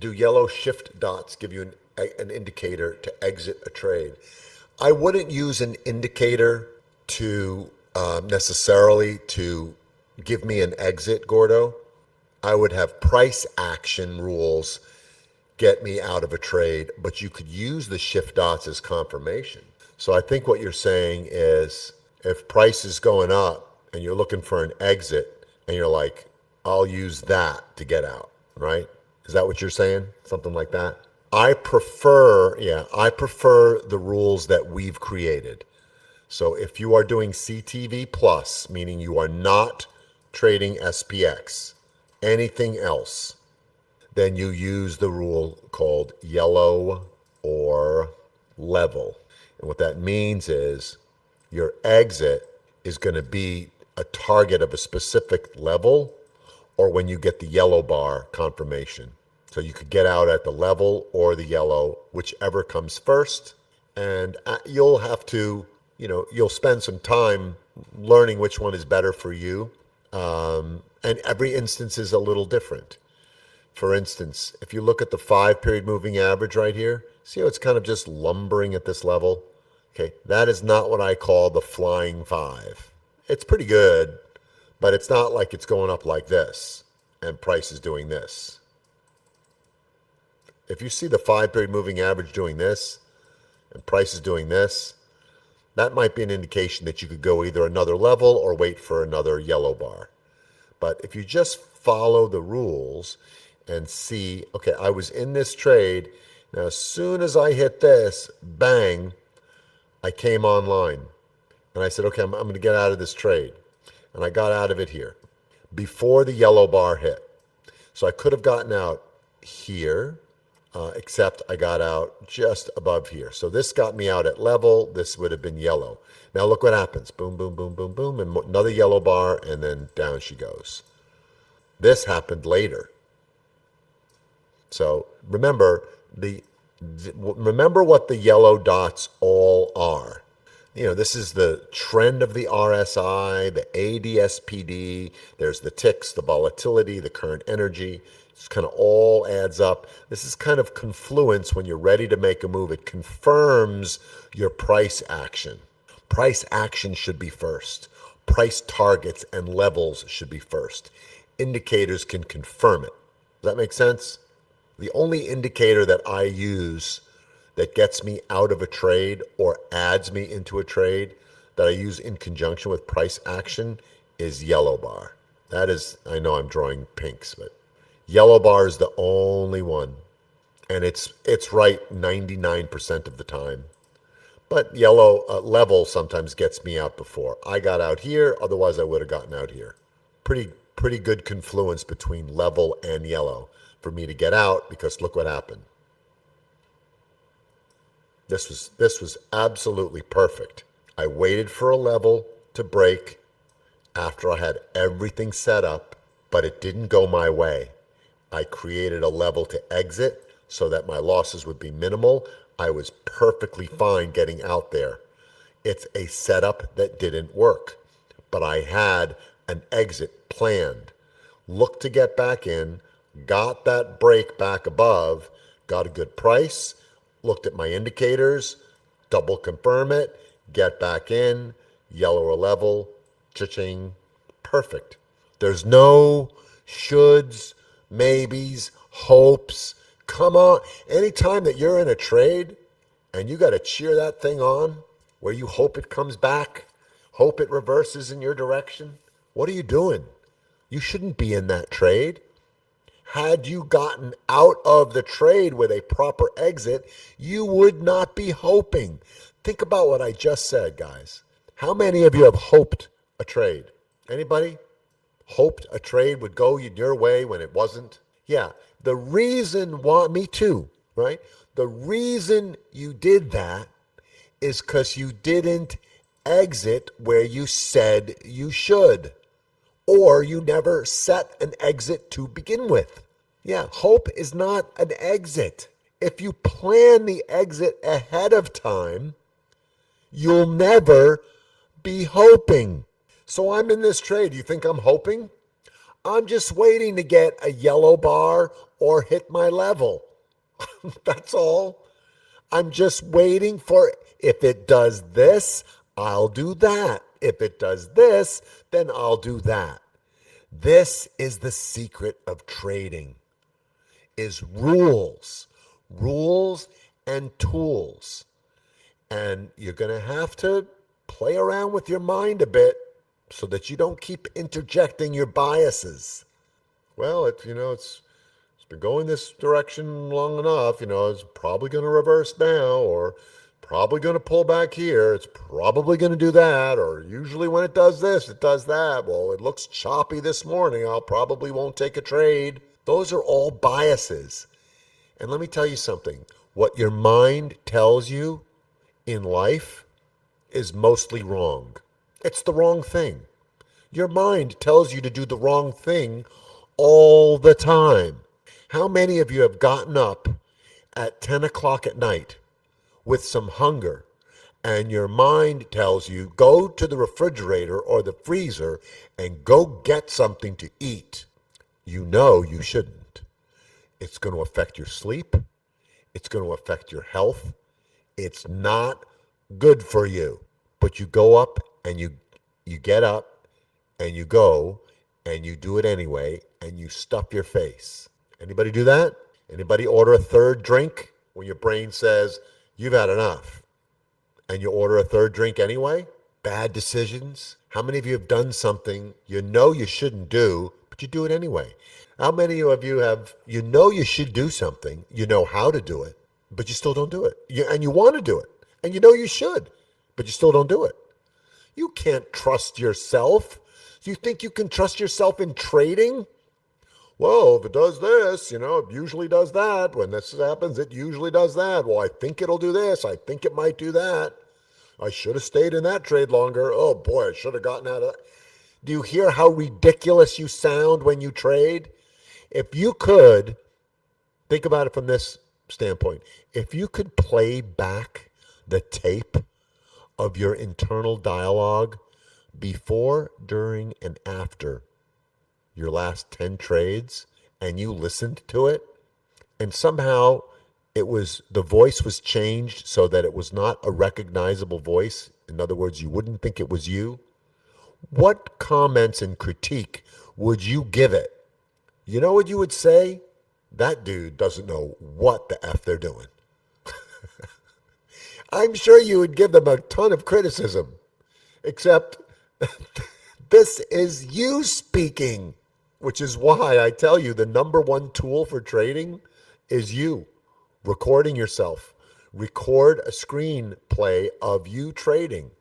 Do yellow shift dots give you an indicator to exit a trade? I wouldn't use an indicator to necessarily to give me an exit, Gordo. I would have price action rules get me out of a trade, but you could use the shift dots as confirmation. So I think what you're saying is if price is going up and you're looking for an exit and you're like, I'll use that to get out, right? Is that what you're saying? Something like that? I prefer the rules that we've created. So if you are doing CTV plus, meaning you are not trading SPX, anything else, then you use the rule called yellow or level. And what that means is your exit is going to be a target of a specific level or when you get the yellow bar confirmation. So you could get out at the level or the yellow, whichever comes first. And you'll have to, you'll spend some time learning which one is better for you. And every instance is a little different. For instance, if you look at the 5-period moving average right here, see how it's kind of just lumbering at this level? Okay, that is not what I call the flying 5. It's pretty good, but it's not like it's going up like this and price is doing this. If you see the 5-period moving average doing this and price is doing this, that might be an indication that you could go either another level or wait for another yellow bar. But if you just follow the rules and see, okay, I was in this trade. Now, as soon as I hit this, bang, I came online. And I said, okay, I'm going to get out of this trade. And I got out of it here before the yellow bar hit. So I could have gotten out here, except I got out just above here. So this got me out at level. This would have been yellow. Now look what happens. Boom, boom, boom, boom, boom. And another yellow bar, and then down she goes. This happened later. So remember remember what the yellow dots all are. This is the trend of the RSI, the ADSPD. There's the ticks, the volatility, the current energy. It's kind of all adds up. This is kind of confluence when you're ready to make a move. It confirms your price action. Price action should be first. Price targets and levels should be first. Indicators can confirm it. Does that make sense? The only indicator that I use that gets me out of a trade or adds me into a trade that I use in conjunction with price action is yellow bar. That is, I know I'm drawing pinks, but yellow bar is the only one. And it's right 99% of the time. But yellow level sometimes gets me out before. I got out here, otherwise I would have gotten out here. Pretty good confluence between level and yellow for me to get out, because look what happened. This was absolutely perfect. I waited for a level to break after I had everything set up, but it didn't go my way. I created a level to exit so that my losses would be minimal. I was perfectly fine getting out there. It's a setup that didn't work, but I had an exit planned. Looked to get back in, got that break back above, got a good price, looked at my indicators, double confirm it, get back in, yellow or level, cha-ching, perfect. There's no shoulds, maybes, hopes. Come on. Anytime that you're in a trade and you got to cheer that thing on where you hope it comes back, hope it reverses in your direction, what are you doing? You shouldn't be in that trade. Had you gotten out of the trade with a proper exit, you would not be hoping. Think about what I just said, guys. How many of you have hoped a trade? Anybody? Hoped a trade would go your way when it wasn't? Yeah. The reason why, me too, right? The reason you did that is because you didn't exit where you said you should. Or you never set an exit to begin with. Yeah, hope is not an exit. If you plan the exit ahead of time, you'll never be hoping. So I'm in this trade. You think I'm hoping? I'm just waiting to get a yellow bar or hit my level. That's all. I'm just waiting for, if it does this, I'll do that. If it does this, then I'll do that. This is the secret of trading, is rules. Rules and tools. And you're going to have to play around with your mind a bit so that you don't keep interjecting your biases. Well, it's been going this direction long enough. It's probably going to reverse now, or probably going to pull back here. It's probably going to do that, or usually when it does this, it does that. Well, it looks choppy this morning. I'll probably won't take a trade. Those are all biases. And let me tell you something. What your mind tells you in life is mostly wrong. It's the wrong thing. Your mind tells you to do the wrong thing all the time. How many of you have gotten up at 10 o'clock at night with some hunger and your mind tells you, go to the refrigerator or the freezer and go get something to eat? You know you shouldn't. It's going to affect your sleep. It's going to affect your health. It's not good for you. But you go up and you get up and you go and you do it anyway and you stuff your face. Anybody do that? Anybody order a third drink when your brain says you've had enough and you order a third drink anyway? Bad decisions. How many of you have done something you know you shouldn't do, but you do it anyway? How many of you have, you know you should do something, you know how to do it, but you still don't do it? And you want to do it, and you know you should, but you still don't do it. You can't trust yourself. Do you think you can trust yourself in trading? Well, if it does this, it usually does that. When this happens, it usually does that. Well, I think it'll do this. I think it might do that. I should have stayed in that trade longer. Oh boy, I should have gotten out of that. Do you hear how ridiculous you sound when you trade? If you could, think about it from this standpoint. If you could play back the tape of your internal dialogue before, during, and after your last 10 trades, and you listened to it, and somehow the voice was changed so that it was not a recognizable voice. In other words, you wouldn't think it was you. What comments and critique would you give it? You know what you would say? That dude doesn't know what the F they're doing. I'm sure you would give them a ton of criticism, except this is you speaking, which is why I tell you the number one tool for trading is you recording yourself. Record a screenplay of you trading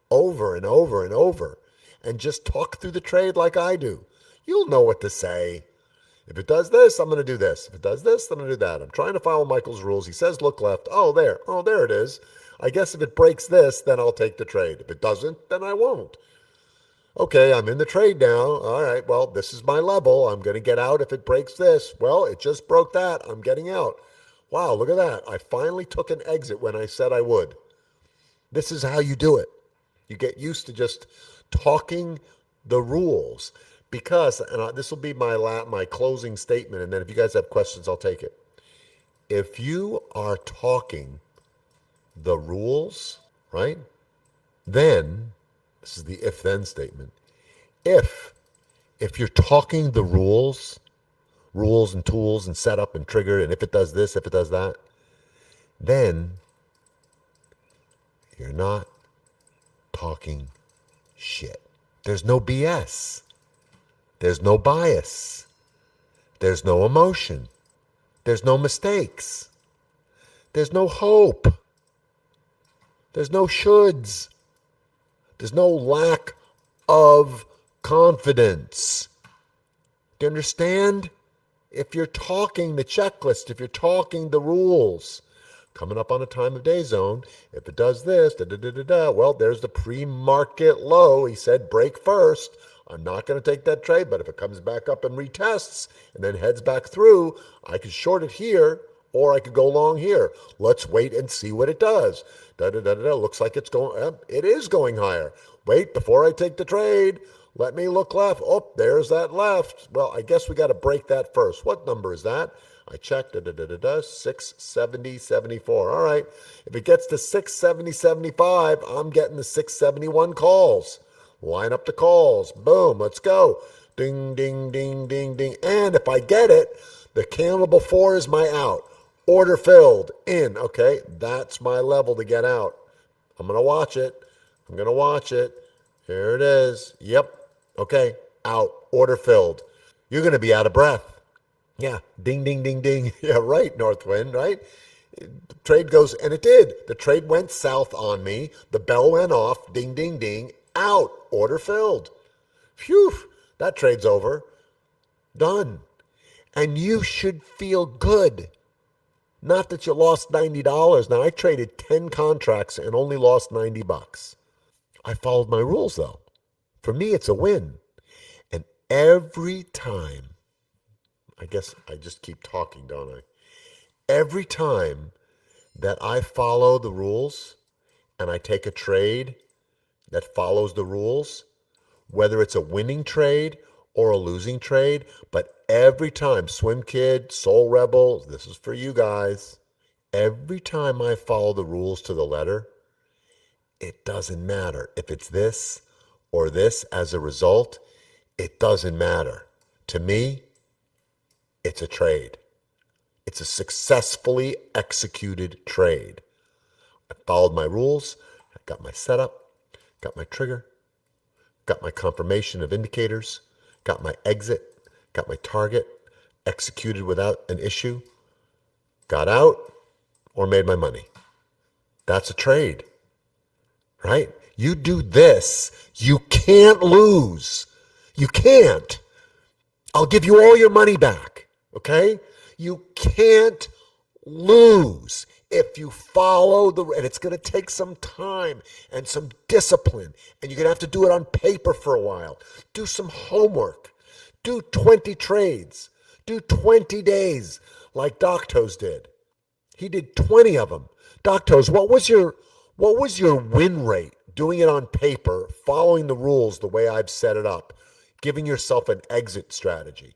over and over and over, and just talk through the trade like I do. You'll know what to say. If it does this, I'm going to do this. If it does this, I'm going to do that. I'm trying to follow Michael's rules. He says look left. Oh, there. Oh, there it is. I guess if it breaks this, then I'll take the trade. If it doesn't, then I won't. Okay, I'm in the trade now. All right, well, this is my level. I'm going to get out if it breaks this. Well, it just broke that. I'm getting out. Wow, look at that. I finally took an exit when I said I would. This is how you do it. You get used to just talking the rules. Because, and this will be my closing statement, and then if you guys have questions, I'll take it. If you are talking the rules, right, then, this is the if-then statement. If you're talking the rules and tools and setup and trigger, and if it does this, if it does that, then you're not talking shit. There's no BS. There's no bias. There's no emotion. There's no mistakes. There's no hope. There's no shoulds. There's no lack of confidence. Do you understand? If you're talking the checklist, if you're talking the rules, coming up on a time of day zone, if it does this, well, there's the pre-market low. He said break first. I'm not going to take that trade, but if it comes back up and retests and then heads back through, I could short it here or I could go long here. Let's wait and see what it does. Looks like it is going higher. Wait, before I take the trade, Let me look left. Oh, there's that left. Well, I guess we got to break that first. What number is that? I checked. 670, 74. All right. If it gets to 670, 75, I'm getting the 671 calls. Line up the calls. Boom. Let's go. Ding, ding, ding, ding, ding. And if I get it, the candle before is my out. Order filled. In. Okay. That's my level to get out. I'm going to watch it. Here it is. Yep. Okay. Out. Order filled. You're going to be out of breath. Yeah. Ding, ding, ding, ding. Yeah, right, Northwind, right? The trade goes, and it did. The trade went south on me. The bell went off. Ding, ding, ding. Out. Order filled. Phew. That trade's over. Done. And you should feel good. Not that you lost $90. Now, I traded 10 contracts and only lost $90. I followed my rules, though. For me, it's a win. And every time, I guess I just keep talking, don't I? Every time that I follow the rules and I take a trade that follows the rules, whether it's a winning trade or a losing trade, but every time, Swim Kid, Soul Rebel, this is for you guys, every time I follow the rules to the letter, it doesn't matter if it's this or this as a result. It doesn't matter. To me, it's a trade. It's a successfully executed trade. I followed my rules. I got my setup, got my trigger, got my confirmation of indicators, got my exit, got my target, executed without an issue, got out, or made my money. That's a trade, right? You do this, you can't lose. You can't. I'll give you all your money back, okay? You can't lose if you follow and it's going to take some time and some discipline, and you're going to have to do it on paper for a while. Do some homework. Do 20 trades. Do 20 days like Doctos did. He did 20 of them. Doctos, what was your win rate doing it on paper, following the rules the way I've set it up, giving yourself an exit strategy?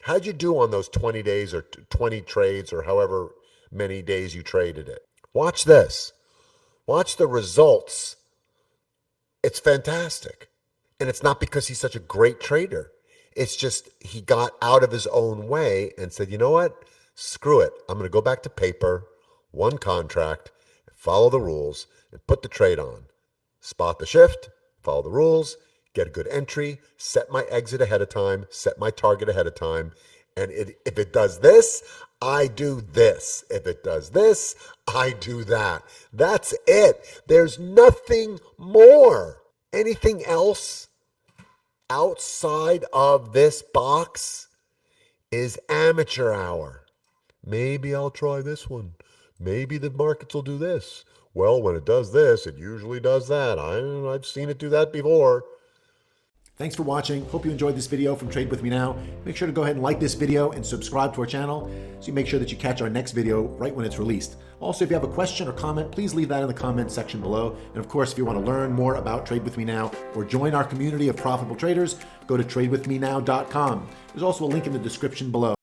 How'd you do on those 20 days or 20 trades or however many days you traded it? Watch this. Watch the results. It's fantastic. And it's not because he's such a great trader. It's just he got out of his own way and said, you know what? Screw it. I'm going to go back to paper, one contract, follow the rules, and put the trade on. Spot the shift, follow the rules, get a good entry, set my exit ahead of time, set my target ahead of time. And if it does this, I do this. If it does this, I do that. That's it. There's nothing more. Anything else outside of this box is amateur hour. Maybe I'll try this one. Maybe the markets will do this. Well, when it does this, it usually does that. I've seen it do that before. Thanks for watching. Hope you enjoyed this video from Trade With Me Now. Make sure to go ahead and like this video and subscribe to our channel so you make sure that you catch our next video right when it's released. Also, if you have a question or comment, please leave that in the comment section below. And of course, if you want to learn more about Trade With Me Now or join our community of profitable traders, go to tradewithmenow.com. There's also a link in the description below.